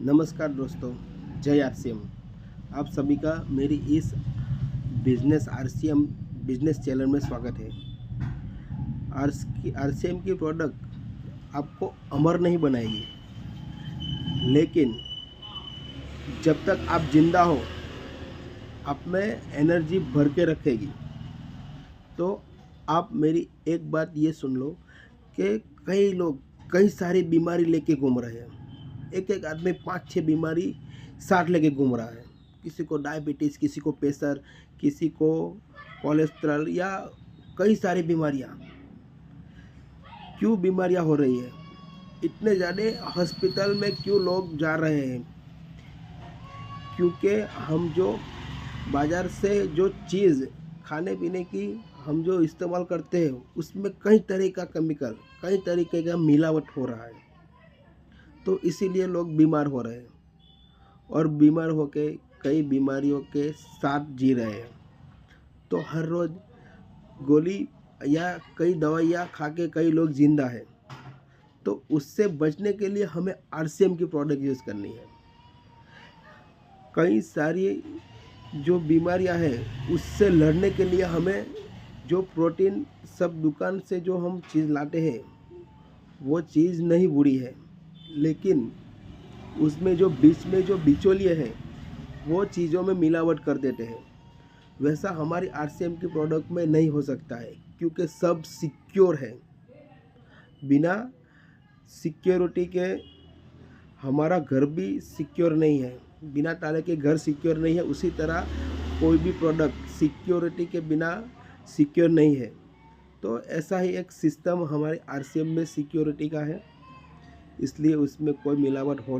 नमस्कार दोस्तों, जय आरसीएम। आप सभी का मेरी इस बिजनेस आरसीएम बिजनेस चैनल में स्वागत है। आरसीएम की प्रोडक्ट आपको अमर नहीं बनाएगी, लेकिन जब तक आप जिंदा हो आप में एनर्जी भर के रखेगी। तो आप मेरी एक बात ये सुन लो कि कई लोग कई सारी बीमारी लेके घूम रहे हैं। एक एक आदमी 5-6 बीमारी साथ लेके घूम रहा है। किसी को डायबिटीज़, किसी को प्रेशर, किसी को कोलेस्ट्रॉल या कई सारी बीमारियां। क्यों बीमारियां हो रही है? इतने ज़्यादा हॉस्पिटल में क्यों लोग जा रहे हैं? क्योंकि हम जो बाज़ार से जो चीज़ खाने पीने की हम जो इस्तेमाल करते हैं उसमें कई तरह का केमिकल, कई तरीके का मिलावट हो रहा है। तो इसीलिए लोग बीमार हो रहे हैं और बीमार होके कई बीमारियों के साथ जी रहे हैं। तो हर रोज़ गोली या कई दवाइयाँ खा के कई लोग जिंदा हैं। तो उससे बचने के लिए हमें आरसीएम की प्रोडक्ट यूज़ करनी है। कई सारी जो बीमारियां हैं उससे लड़ने के लिए हमें जो प्रोटीन सब दुकान से जो हम चीज़ लाते हैं वो चीज़ नहीं बुरी है, लेकिन उसमें जो बीच में जो बिचौलिए हैं वो चीज़ों में मिलावट कर देते हैं। वैसा हमारी आरसीएम की प्रोडक्ट में नहीं हो सकता है, क्योंकि सब सिक्योर है। बिना सिक्योरिटी के हमारा घर भी सिक्योर नहीं है, बिना ताले के घर सिक्योर नहीं है। उसी तरह कोई भी प्रोडक्ट सिक्योरिटी के बिना सिक्योर नहीं है। तो ऐसा ही एक सिस्टम हमारे आरसीएम में सिक्योरिटी का है, इसलिए उसमें कोई मिलावट हो